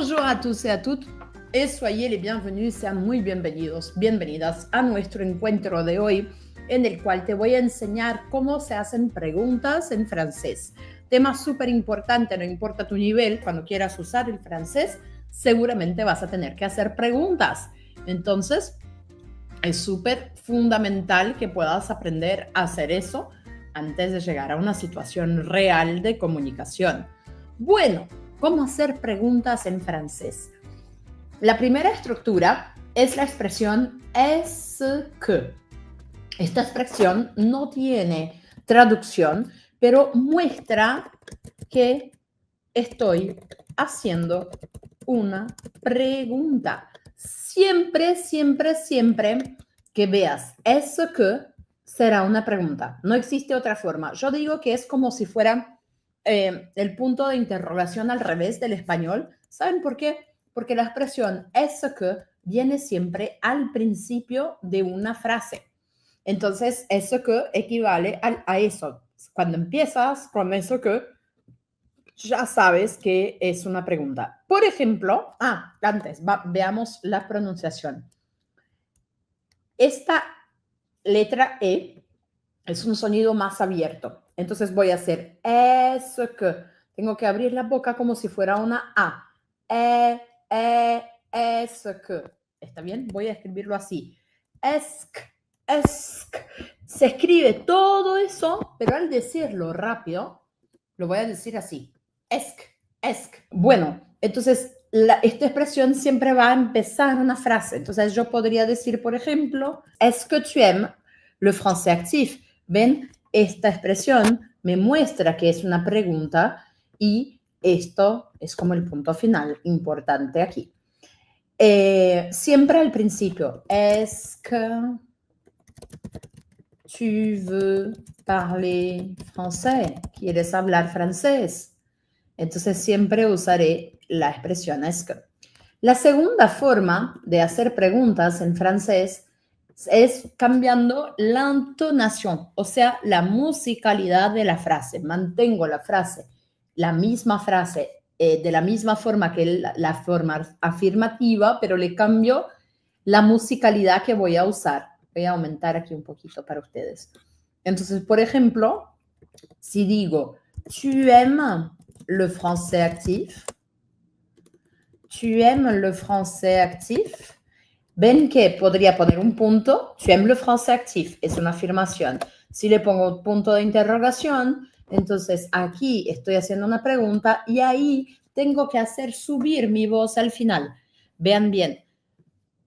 Bonjour à tous et à toutes et soyez les bienvenus, sean muy bienvenidos, bienvenidas a nuestro encuentro de hoy en el cual te voy a enseñar cómo se hacen preguntas en francés. Tema súper importante, no importa tu nivel, cuando quieras usar el francés, seguramente vas a tener que hacer preguntas. Entonces, es súper fundamental que puedas aprender a hacer eso antes de llegar a una situación real de comunicación. Bueno, ¿cómo hacer preguntas en francés? La primera estructura es la expresión est-ce que. Esta expresión no tiene traducción, pero muestra que estoy haciendo una pregunta. Siempre, siempre, siempre que veas est-ce que será una pregunta. No existe otra forma. Yo digo que es como si fuera el punto de interrogación al revés del español. ¿Saben por qué? Porque la expresión est-ce que viene siempre al principio de una frase. Entonces, est-ce que equivale a eso. Cuando empiezas con eso que, ya sabes que es una pregunta. Por ejemplo, antes, veamos la pronunciación. Esta letra E es un sonido más abierto. Entonces voy a hacer est-ce que. Tengo que abrir la boca como si fuera una A. Est-ce que. ¿Está bien? Voy a escribirlo así. Est-ce que. Se escribe todo eso, pero al decirlo rápido, lo voy a decir así. Est-ce que. Bueno, entonces esta expresión siempre va a empezar una frase. Entonces yo podría decir, por ejemplo, est-ce que tu aimes le français actif? ¿Ven? Esta expresión me muestra que es una pregunta y esto es como el punto final importante aquí. Siempre al principio, est-ce que tu veux parler français? ¿Quieres hablar francés? Entonces siempre usaré la expresión est-ce que. La segunda forma de hacer preguntas en francés es cambiando la entonación, o sea, la musicalidad de la frase. Mantengo la frase, la misma frase, de la misma forma que la forma afirmativa, pero le cambio la musicalidad que voy a usar. Voy a aumentar aquí un poquito para ustedes. Entonces, por ejemplo, si digo, tu aimes le français actif? Tu aimes le français actif? Ven que podría poner un punto, tu aimes le français actif, es una afirmación. Si le pongo un punto de interrogación, entonces aquí estoy haciendo una pregunta y ahí tengo que hacer subir mi voz al final. Vean bien,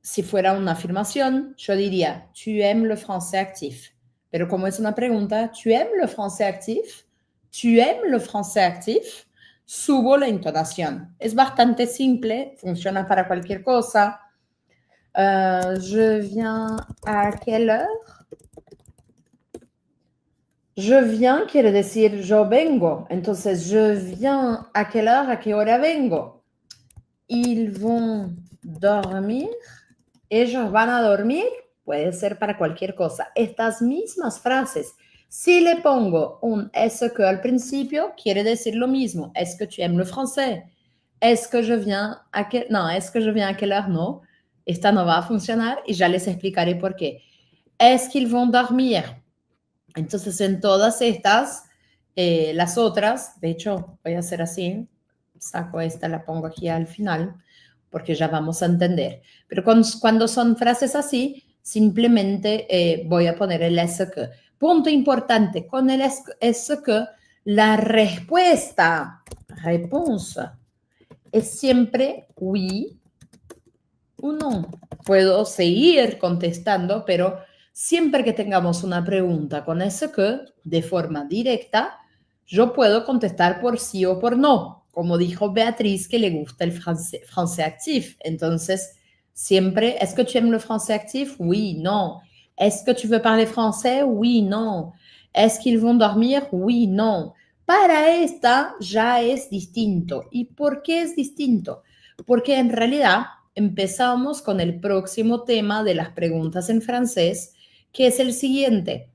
si fuera una afirmación, yo diría, tu aimes le français actif. Pero como es una pregunta, tu aimes le français actif? Tu aimes le français actif? Subo la entonación. Es bastante simple, funciona para cualquier cosa. Je viens à quelle heure? Je viens quiere decir yo vengo. Entonces, je viens à quelle heure? ¿A qué hora vengo? Ils vont dormir. Ellos van a dormir. Puede ser para cualquier cosa. Estas mismas frases, si le pongo un est-ce que al principio, quiere decir lo mismo. Est-ce que tu aimes le français? Est-ce que je viens à quelle... No, est-ce que je viens à quelle heure? No. Esta no va a funcionar y ya les explicaré por qué. Est-ce qu'ils vont dormir? Entonces, en todas estas, las otras, de hecho, voy a hacer así, saco esta, la pongo aquí al final, porque ya vamos a entender. Pero cuando son frases así, simplemente voy a poner el est-ce que. Punto importante, con el est-ce que, la respuesta, réponse, es siempre oui o no. Puedo seguir contestando, pero siempre que tengamos una pregunta con est-ce que, de forma directa, yo puedo contestar por sí o por no, como dijo Beatriz que le gusta el français actif. Entonces, siempre, ¿est-ce que tu aimes le français actif? Oui, non. ¿Est-ce que tu veux parler français? Oui, non. ¿Est-ce qu'ils vont dormir? Oui, non. Para esta ya es distinto. ¿Y por qué es distinto? Porque en realidad empezamos con el próximo tema de las preguntas en francés, que es el siguiente.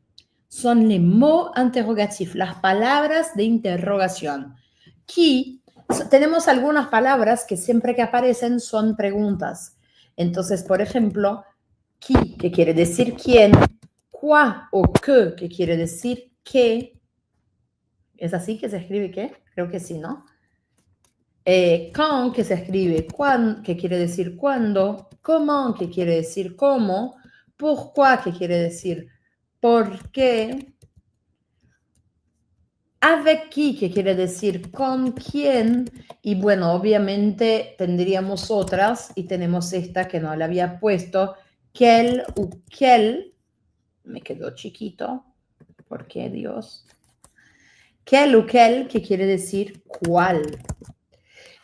Son les mots interrogatifs, las palabras de interrogación, qui Tenemos algunas palabras que siempre que aparecen son preguntas. Entonces, por ejemplo, qui, que quiere decir quién, quoi o que quiere decir qué. ¿Es así que se escribe qué? Creo que sí, ¿no? Quand, que se escribe cuándo, que quiere decir cuándo, comment, que quiere decir cómo, pourquoi, que quiere decir por qué, avec qui, que quiere decir con quién, y bueno, obviamente tendríamos otras, y tenemos esta que no la había puesto, quel o quel, me quedó chiquito, ¿por qué Dios? Quel o quel, que quiere decir cuál.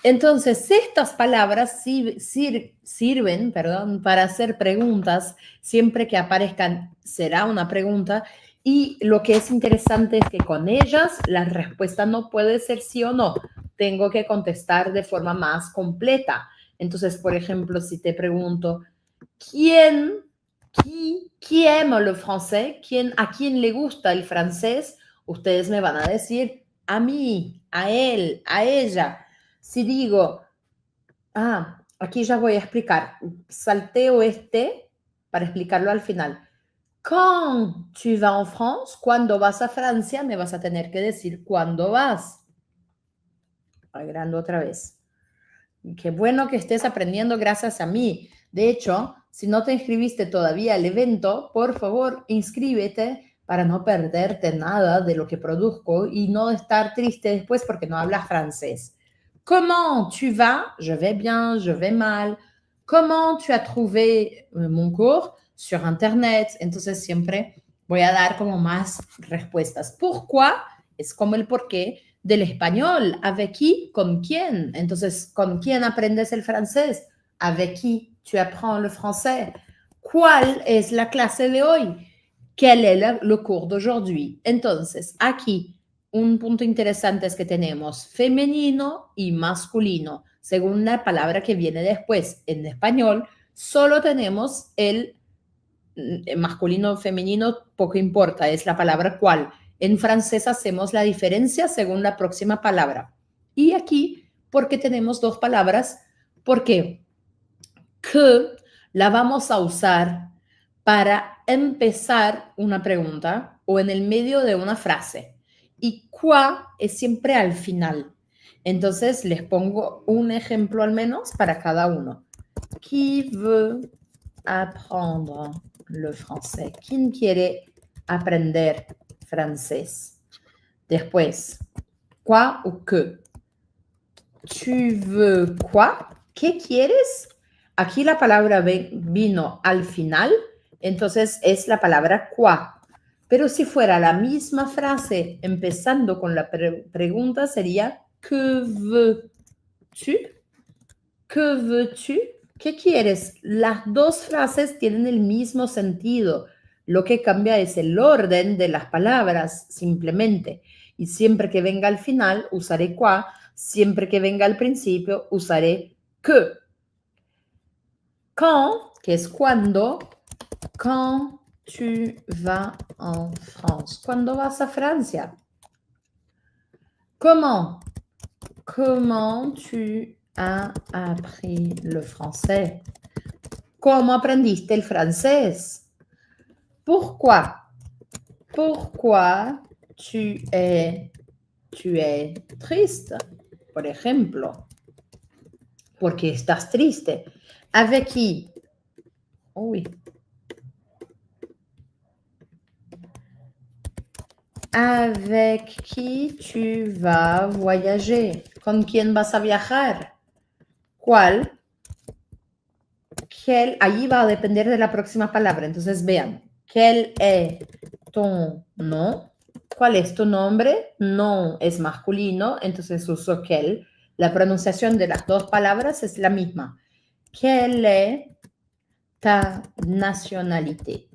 Entonces, estas palabras sirven, para hacer preguntas. Siempre que aparezcan, será una pregunta. Y lo que es interesante es que con ellas la respuesta no puede ser sí o no. Tengo que contestar de forma más completa. Entonces, por ejemplo, si te pregunto, qui aime le français? ¿A quién le gusta el francés? Ustedes me van a decir, a mí, a él, a ella. Si digo, aquí ya voy a explicar, salteo para explicarlo al final. Quand tu vas en France, cuando vas a Francia, me vas a tener que decir cuándo vas. Agregando otra vez. Qué bueno que estés aprendiendo gracias a mí. De hecho, si no te inscribiste todavía al evento, por favor, inscríbete para no perderte nada de lo que produzco y no estar triste después porque no hablas francés. Comment tu vas? Je vais bien, je vais mal. Comment tu as trouvé mon cours? Sur Internet. Entonces siempre voy a dar como más respuestas. Pourquoi? Es como el por qué del español. Avec qui? ¿Con quién? Entonces, ¿con quién aprendes el francés? Avec qui tu apprends le français? ¿Cuál es la clase de hoy? ¿Quel est le cours d'aujourd'hui? Entonces, aquí un punto interesante es que tenemos femenino y masculino, según la palabra que viene después. En español solo tenemos el masculino, femenino, poco importa, es la palabra cuál. En francés hacemos la diferencia según la próxima palabra. Y aquí, porque tenemos dos palabras, porque que la vamos a usar para empezar una pregunta o en el medio de una frase. Y quoi es siempre al final. Entonces les pongo un ejemplo al menos para cada uno. Qui veut apprendre le français? ¿Quién quiere aprender francés? Después, quoi o que. Tu veux quoi? ¿Qué quieres? Aquí la palabra vino al final, entonces es la palabra quoi. Pero si fuera la misma frase empezando con la pregunta sería que veux-tu? Que veux-tu? ¿Qué quieres? Las dos frases tienen el mismo sentido. Lo que cambia es el orden de las palabras, simplemente. Y siempre que venga al final, usaré quoi. Siempre que venga al principio, usaré que. Quand, que es cuando. Quand tu vas en France. ¿Cuándo vas a Francia? Comment? Comment tu as appris le français? ¿Cómo aprendiste el francés? Pourquoi? Pourquoi tu es triste? Por ejemplo. Porque estás triste. Avec qui? Oui. Avec qui tu vas voyager? ¿Con quién vas a viajar? ¿Cuál? Allí va a depender de la próxima palabra. Entonces vean, ¿quel est ton nom? ¿Cuál es tu nombre? No es masculino, entonces uso quel. La pronunciación de las dos palabras es la misma. ¿Quelle est ta nationalité?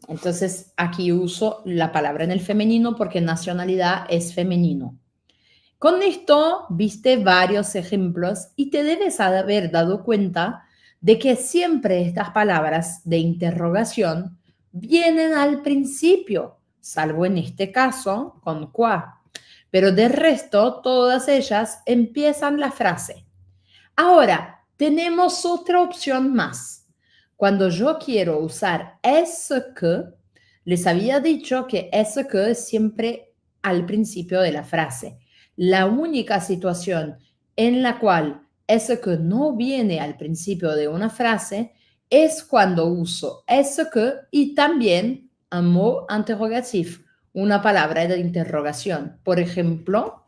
Entonces aquí uso la palabra en el femenino porque nacionalidad es femenino. Con esto viste varios ejemplos y te debes haber dado cuenta de que siempre estas palabras de interrogación vienen al principio, salvo en este caso con quoi. pero de resto, todas ellas empiezan la frase. Ahora, tenemos otra opción más. Cuando yo quiero usar est-ce que, les había dicho que est-ce que es siempre al principio de la frase. La única situación en la cual est-ce que no viene al principio de una frase es cuando uso est-ce que y también un mot interrogatif, una palabra de interrogación. Por ejemplo,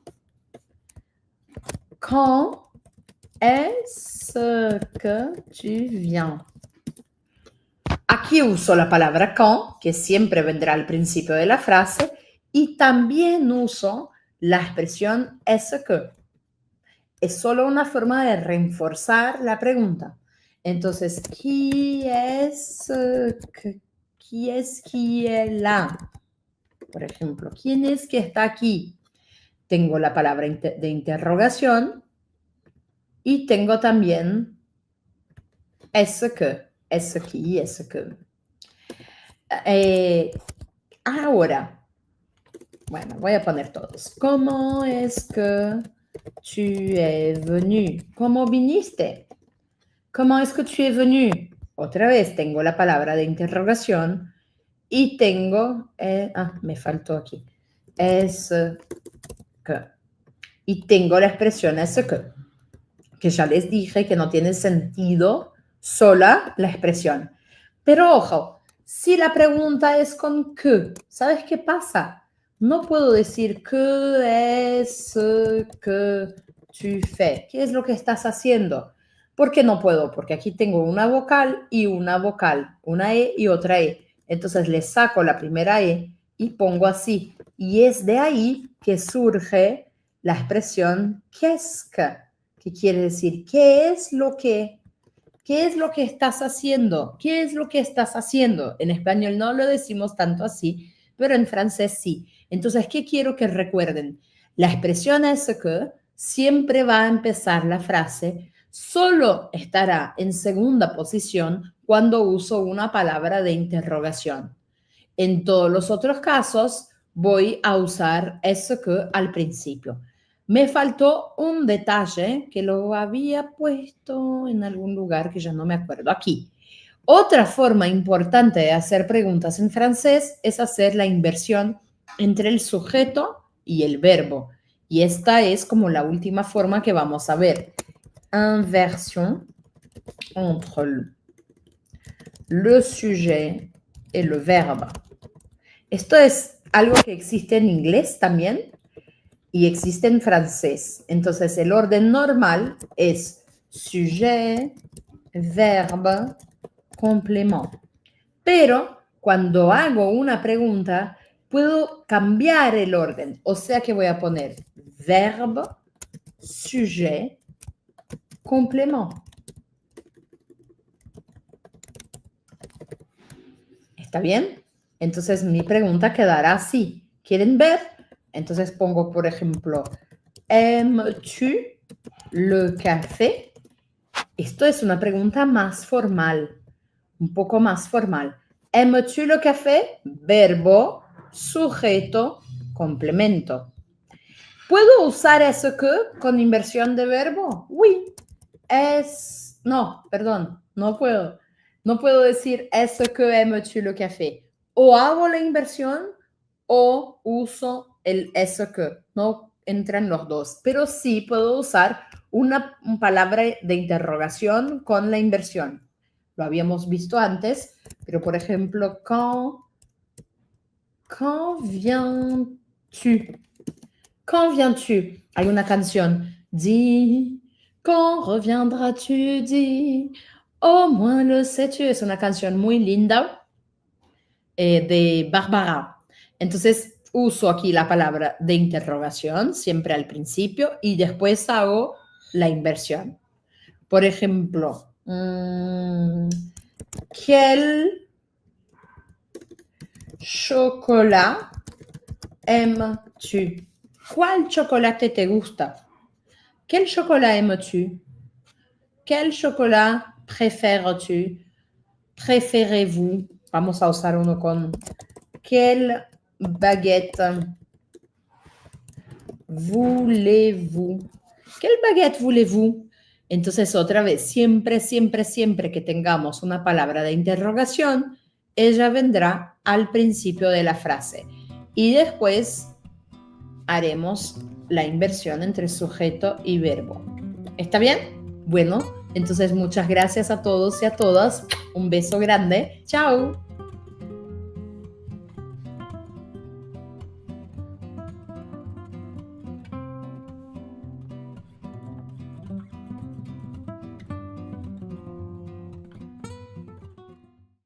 quand est-ce que tu viens? Aquí uso la palabra quand, que siempre vendrá al principio de la frase, y también uso la expresión est-ce que. Es solo una forma de reforzar la pregunta. Entonces, qui est qui est là? Por ejemplo, ¿quién es que está aquí? Tengo la palabra de interrogación y tengo también est-ce que, est-ce qui, est-ce que. Ahora, bueno, voy a poner todos. ¿Cómo es que tu es venu? ¿Cómo viniste? ¿Cómo es que tu es venu? Otra vez tengo la palabra de interrogación y tengo, me faltó aquí, es que. Y tengo la expresión es que ya les dije que no tiene sentido sola la expresión. Pero ojo, si la pregunta es con que, ¿sabes qué pasa? No puedo decir ¿qué es que tu fais? ¿Qué es lo que estás haciendo? ¿Por qué no puedo? Porque aquí tengo una vocal, una E y otra E. Entonces le saco la primera E y pongo así. Y es de ahí que surge la expresión qu'est-ce que quiere decir ¿qué es lo que estás haciendo? ¿Qué es lo que estás haciendo? En español no lo decimos tanto así, pero en francés sí. Entonces, ¿qué quiero que recuerden? La expresión est-ce que siempre va a empezar la frase, solo estará en segunda posición cuando uso una palabra de interrogación. En todos los otros casos, voy a usar est-ce que al principio. Me faltó un detalle que lo había puesto en algún lugar que ya no me acuerdo. Aquí. Otra forma importante de hacer preguntas en francés es hacer la inversión entre el sujeto y el verbo. Y esta es como la última forma que vamos a ver. Inversion entre le sujet et le verbe. Esto es algo que existe en inglés también y existe en francés. Entonces, el orden normal es sujet, verbe, complément. Pero cuando hago una pregunta, puedo cambiar el orden. O sea que voy a poner verbe, sujet, complément. ¿Está bien? Entonces, mi pregunta quedará así. ¿Quieren ver? Entonces pongo, por ejemplo, ¿aimes-tu le café? Esto es una pregunta más formal, un poco más formal. ¿Aimes-tu le café? Verbo, sujeto, complemento. ¿Puedo usar eso que con inversión de verbo? Oui. No, perdón, no puedo. No puedo decir eso que aimes-tu le café. O hago la inversión o uso el eso que. No entran los dos. Pero sí puedo usar una palabra de interrogación con la inversión. Lo habíamos visto antes, pero por ejemplo, quand viens-tu? Quand viens-tu? Hay una canción. Dis, quand reviendras-tu? Dis, au moins le sais-tu. Es una canción muy linda de Barbara. Entonces uso aquí la palabra de interrogación, siempre al principio, y después hago la inversión. Por ejemplo, ¿quel chocolat aimes-tu? ¿Cuál chocolate te gusta? ¿Quel chocolat aimes-tu? ¿Quel chocolat préfères-tu? ¿Préférez-vous? Vamos a usar uno con quelle baguette voulez-vous? ¿Quelle baguette voulez-vous? Entonces, otra vez, siempre, siempre, siempre que tengamos una palabra de interrogación, ella vendrá al principio de la frase. Y después haremos la inversión entre sujeto y verbo. ¿Está bien? Bueno, entonces muchas gracias a todos y a todas. Un beso grande. Chao.